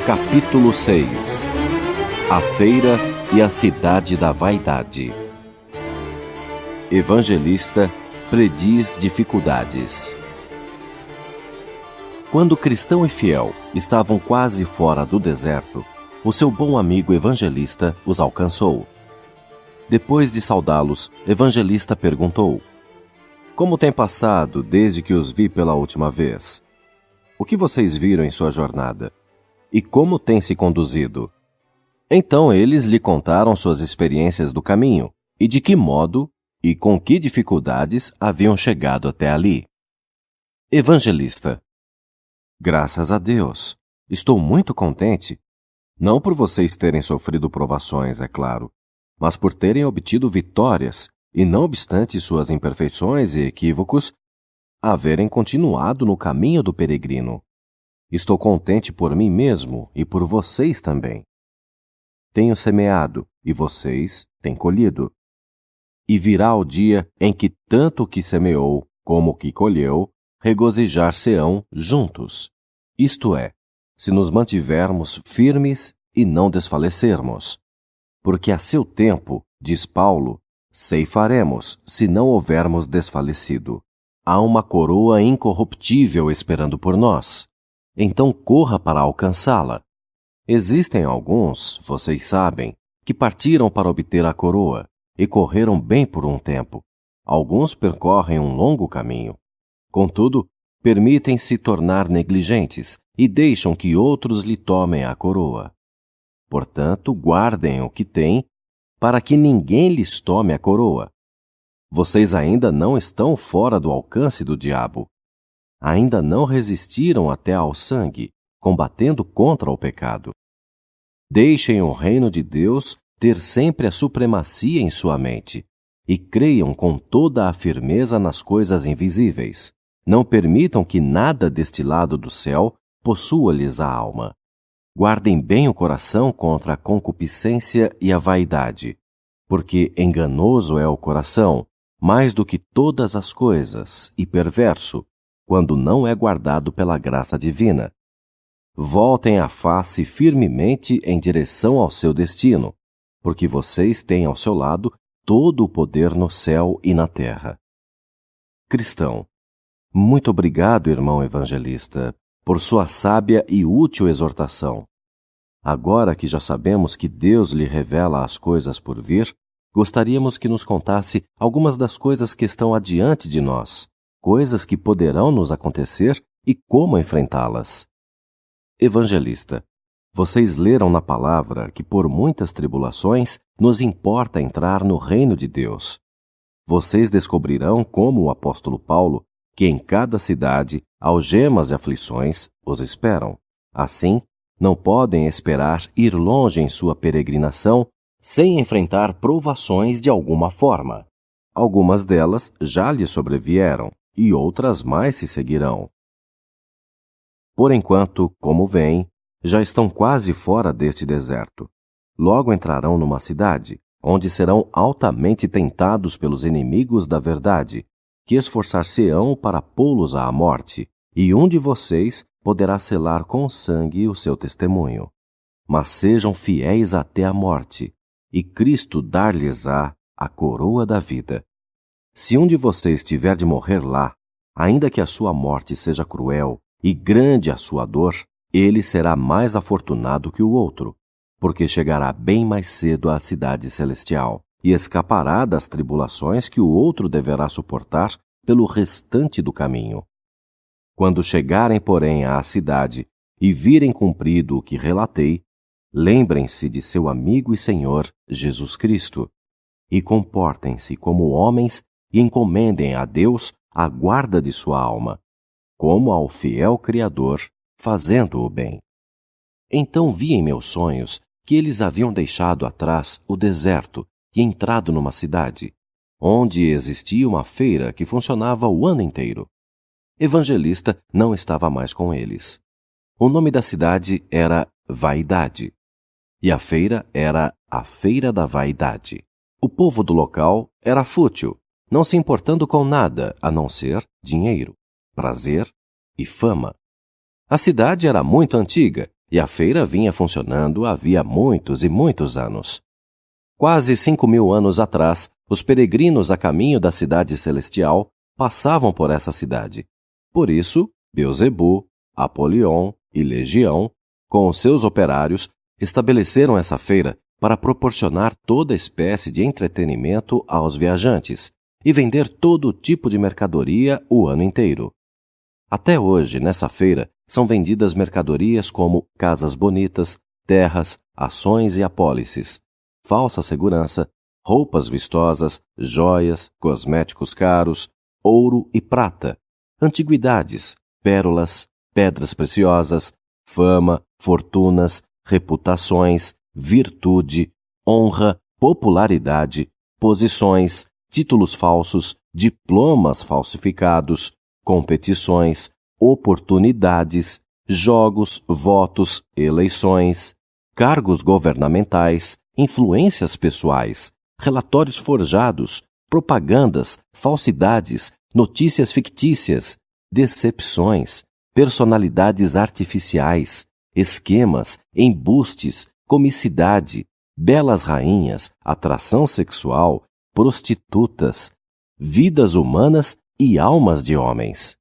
Capítulo 6. A feira e a cidade da vaidade. Evangelista prediz dificuldades. Quando Cristão e Fiel estavam quase fora do deserto, o seu bom amigo Evangelista os alcançou. Depois de saudá-los, Evangelista perguntou: "Como tem passado desde que os vi pela última vez? O que vocês viram em sua jornada? E como tem se conduzido?" Então eles lhe contaram suas experiências do caminho e de que modo e com que dificuldades haviam chegado até ali. Evangelista: "Graças a Deus, estou muito contente. Não por vocês terem sofrido provações, é claro, mas por terem obtido vitórias e, não obstante suas imperfeições e equívocos, haverem continuado no caminho do peregrino. Estou contente por mim mesmo e por vocês também. Tenho semeado e vocês têm colhido. E virá o dia em que tanto o que semeou como o que colheu regozijar-se-ão juntos. Isto é, se nos mantivermos firmes e não desfalecermos. Porque a seu tempo, diz Paulo, ceifaremos se não houvermos desfalecido. Há uma coroa incorruptível esperando por nós. Então corra para alcançá-la. Existem alguns, vocês sabem, que partiram para obter a coroa e correram bem por um tempo. Alguns percorrem um longo caminho. Contudo, permitem-se tornar negligentes e deixam que outros lhe tomem a coroa. Portanto, guardem o que têm, para que ninguém lhes tome a coroa. Vocês ainda não estão fora do alcance do diabo. Ainda não resistiram até ao sangue, combatendo contra o pecado. Deixem o reino de Deus ter sempre a supremacia em sua mente e creiam com toda a firmeza nas coisas invisíveis. Não permitam que nada deste lado do céu possua-lhes a alma. Guardem bem o coração contra a concupiscência e a vaidade, porque enganoso é o coração, mais do que todas as coisas, e perverso, quando não é guardado pela graça divina. Voltem a face firmemente em direção ao seu destino, porque vocês têm ao seu lado todo o poder no céu e na terra. Cristão: muito obrigado, irmão Evangelista, por sua sábia e útil exortação. Agora que já sabemos que Deus lhe revela as coisas por vir, gostaríamos que nos contasse algumas das coisas que estão adiante de nós, coisas que poderão nos acontecer e como enfrentá-las. Evangelista: vocês leram na palavra que por muitas tribulações nos importa entrar no reino de Deus. Vocês descobrirão, como o apóstolo Paulo, que em cada cidade algemas e aflições os esperam. Assim, não podem esperar ir longe em sua peregrinação sem enfrentar provações de alguma forma. Algumas delas já lhes sobrevieram e outras mais se seguirão. Por enquanto, como veem, já estão quase fora deste deserto. Logo entrarão numa cidade, onde serão altamente tentados pelos inimigos da verdade, que esforçar-se-ão para pô-los à morte, e um de vocês poderá selar com sangue o seu testemunho. Mas sejam fiéis até a morte, e Cristo dar-lhes-á a coroa da vida. Se um de vocês tiver de morrer lá, ainda que a sua morte seja cruel e grande a sua dor, ele será mais afortunado que o outro, porque chegará bem mais cedo à cidade celestial e escapará das tribulações que o outro deverá suportar pelo restante do caminho. Quando chegarem, porém, à cidade e virem cumprido o que relatei, lembrem-se de seu amigo e Senhor Jesus Cristo e comportem-se como homens e encomendem a Deus a guarda de sua alma, como ao fiel Criador, fazendo o bem. Então vi em meus sonhos que eles haviam deixado atrás o deserto e entrado numa cidade, onde existia uma feira que funcionava o ano inteiro. Evangelista não estava mais com eles. O nome da cidade era Vaidade, e a feira era a Feira da Vaidade. O povo do local era fútil não se importando com nada a não ser dinheiro, prazer e fama. A cidade era muito antiga e a feira vinha funcionando havia muitos e muitos anos. Quase 5.000 anos atrás, os peregrinos a caminho da cidade celestial passavam por essa cidade. Por isso, Beelzebu, Apolion e Legião, com os seus operários, estabeleceram essa feira para proporcionar toda espécie de entretenimento aos viajantes e vender todo tipo de mercadoria o ano inteiro. Até hoje, nessa feira, são vendidas mercadorias como casas bonitas, terras, ações e apólices, falsa segurança, roupas vistosas, joias, cosméticos caros, ouro e prata, antiguidades, pérolas, pedras preciosas, fama, fortunas, reputações, virtude, honra, popularidade, posições, títulos falsos, diplomas falsificados, competições, oportunidades, jogos, votos, eleições, cargos governamentais, influências pessoais, relatórios forjados, propagandas, falsidades, notícias fictícias, decepções, personalidades artificiais, esquemas, embustes, comicidade, belas rainhas, atração sexual, prostitutas, vidas humanas e almas de homens.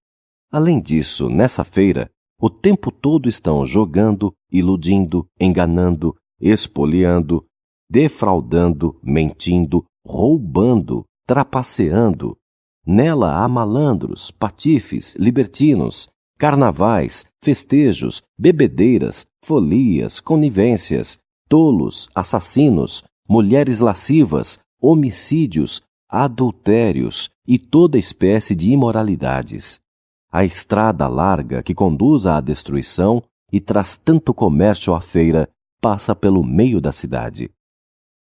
Além disso, nessa feira, o tempo todo estão jogando, iludindo, enganando, espoliando, defraudando, mentindo, roubando, trapaceando. Nela há malandros, patifes, libertinos, carnavais, festejos, bebedeiras, folias, conivências, tolos, assassinos, mulheres lascivas, homicídios, adultérios e toda espécie de imoralidades. A estrada larga que conduz à destruição e traz tanto comércio à feira passa pelo meio da cidade.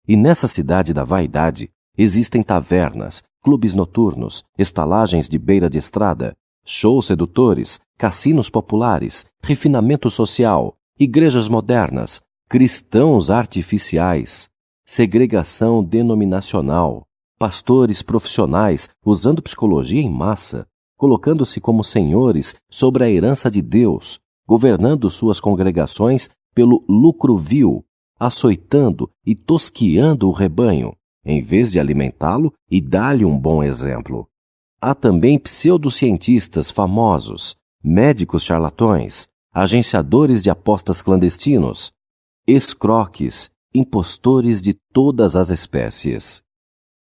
E nessa cidade da vaidade existem tavernas, clubes noturnos, estalagens de beira de estrada, shows sedutores, cassinos populares, refinamento social, igrejas modernas, cristãos artificiais, segregação denominacional, pastores profissionais usando psicologia em massa, colocando-se como senhores sobre a herança de Deus, governando suas congregações pelo lucro vil, açoitando e tosquiando o rebanho, em vez de alimentá-lo e dar-lhe um bom exemplo. Há também pseudocientistas famosos, médicos charlatões, agenciadores de apostas clandestinos, escroques, impostores de todas as espécies.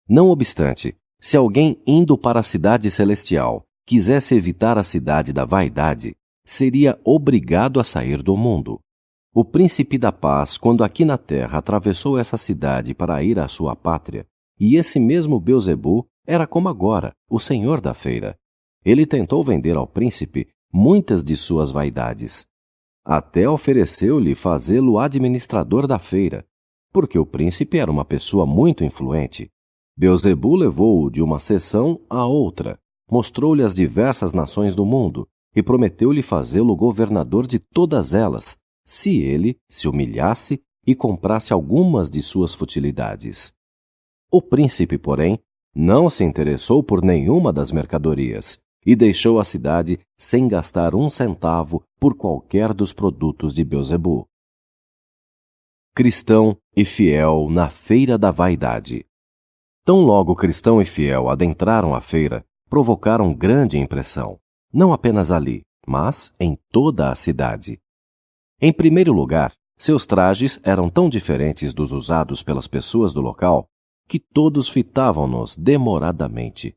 Não obstante, se alguém indo para a cidade celestial quisesse evitar a cidade da vaidade, seria obrigado a sair do mundo. O príncipe da paz, quando aqui na terra atravessou essa cidade para ir à sua pátria, e esse mesmo Beelzebu era como agora, o senhor da feira. Ele tentou vender ao príncipe muitas de suas vaidades. Até ofereceu-lhe fazê-lo administrador da feira, porque o príncipe era uma pessoa muito influente. Beelzebu levou-o de uma seção a outra, mostrou-lhe as diversas nações do mundo e prometeu-lhe fazê-lo governador de todas elas, se ele se humilhasse e comprasse algumas de suas futilidades. O príncipe, porém, não se interessou por nenhuma das mercadorias e deixou a cidade sem gastar um centavo por qualquer dos produtos de Beelzebu. Cristão e fiel na feira da vaidade. Tão logo cristão e fiel adentraram a feira, provocaram grande impressão, não apenas ali, mas em toda a cidade. Em primeiro lugar, seus trajes eram tão diferentes dos usados pelas pessoas do local que todos fitavam-nos demoradamente.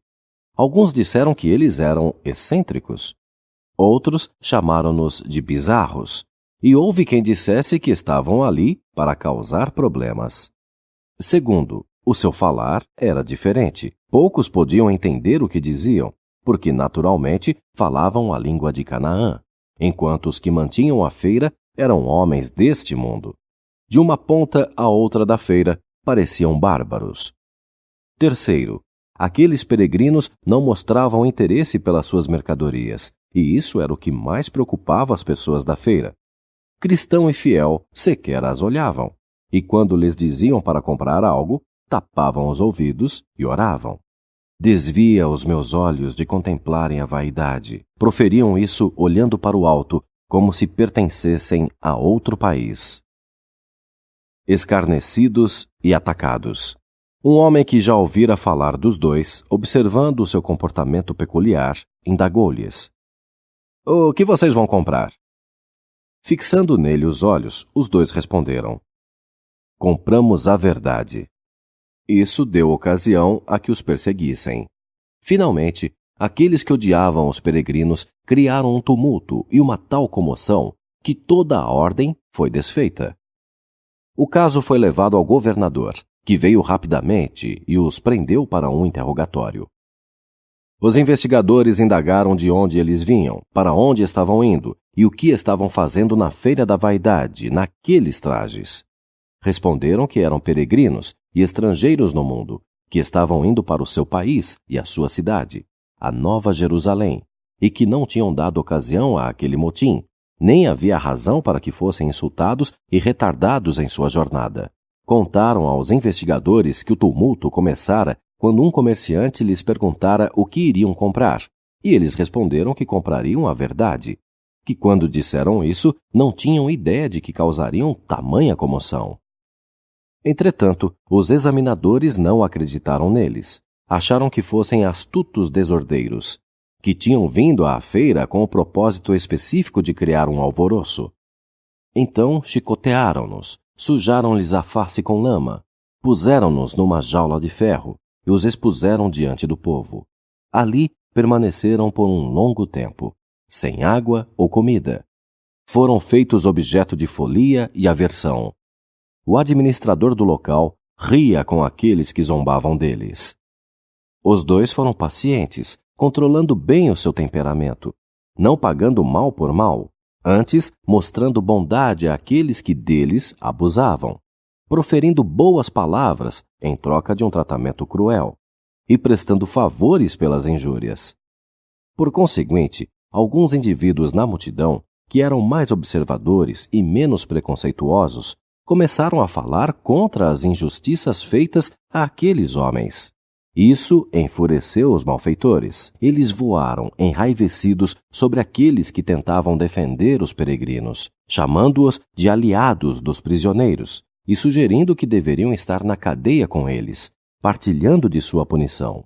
Alguns disseram que eles eram excêntricos. Outros chamaram-nos de bizarros, e houve quem dissesse que estavam ali para causar problemas. Segundo, o seu falar era diferente. Poucos podiam entender o que diziam, porque naturalmente falavam a língua de Canaã, enquanto os que mantinham a feira eram homens deste mundo. De uma ponta à outra da feira, pareciam bárbaros. Terceiro, aqueles peregrinos não mostravam interesse pelas suas mercadorias, e isso era o que mais preocupava as pessoas da feira. Cristão e fiel sequer as olhavam, e quando lhes diziam para comprar algo, tapavam os ouvidos e oravam. Desvia os meus olhos de contemplarem a vaidade. Proferiam isso olhando para o alto, como se pertencessem a outro país. Escarnecidos e atacados. Um homem que já ouvira falar dos dois, observando o seu comportamento peculiar, indagou-lhes: "O que vocês vão comprar?" Fixando nele os olhos, os dois responderam: "Compramos a verdade." Isso deu ocasião a que os perseguissem. Finalmente, aqueles que odiavam os peregrinos criaram um tumulto e uma tal comoção que toda a ordem foi desfeita. O caso foi levado ao governador, que veio rapidamente e os prendeu para um interrogatório. Os investigadores indagaram de onde eles vinham, para onde estavam indo e o que estavam fazendo na Feira da Vaidade, naqueles trajes. Responderam que eram peregrinos e estrangeiros no mundo, que estavam indo para o seu país e a sua cidade, a Nova Jerusalém, e que não tinham dado ocasião a aquele motim, nem havia razão para que fossem insultados e retardados em sua jornada. Contaram aos investigadores que o tumulto começara quando um comerciante lhes perguntara o que iriam comprar, e eles responderam que comprariam a verdade, que quando disseram isso não tinham ideia de que causariam tamanha comoção. Entretanto, os examinadores não acreditaram neles. Acharam que fossem astutos desordeiros, que tinham vindo à feira com o propósito específico de criar um alvoroço. Então chicotearam-nos, sujaram-lhes a face com lama, puseram-nos numa jaula de ferro e os expuseram diante do povo. Ali permaneceram por um longo tempo, sem água ou comida. Foram feitos objeto de folia e aversão. O administrador do local ria com aqueles que zombavam deles. Os dois foram pacientes, controlando bem o seu temperamento, não pagando mal por mal, antes mostrando bondade àqueles que deles abusavam, proferindo boas palavras em troca de um tratamento cruel e prestando favores pelas injúrias. Por conseguinte, alguns indivíduos na multidão, que eram mais observadores e menos preconceituosos, começaram a falar contra as injustiças feitas àqueles homens. Isso enfureceu os malfeitores. Eles voaram enraivecidos sobre aqueles que tentavam defender os peregrinos, chamando-os de aliados dos prisioneiros e sugerindo que deveriam estar na cadeia com eles, partilhando de sua punição.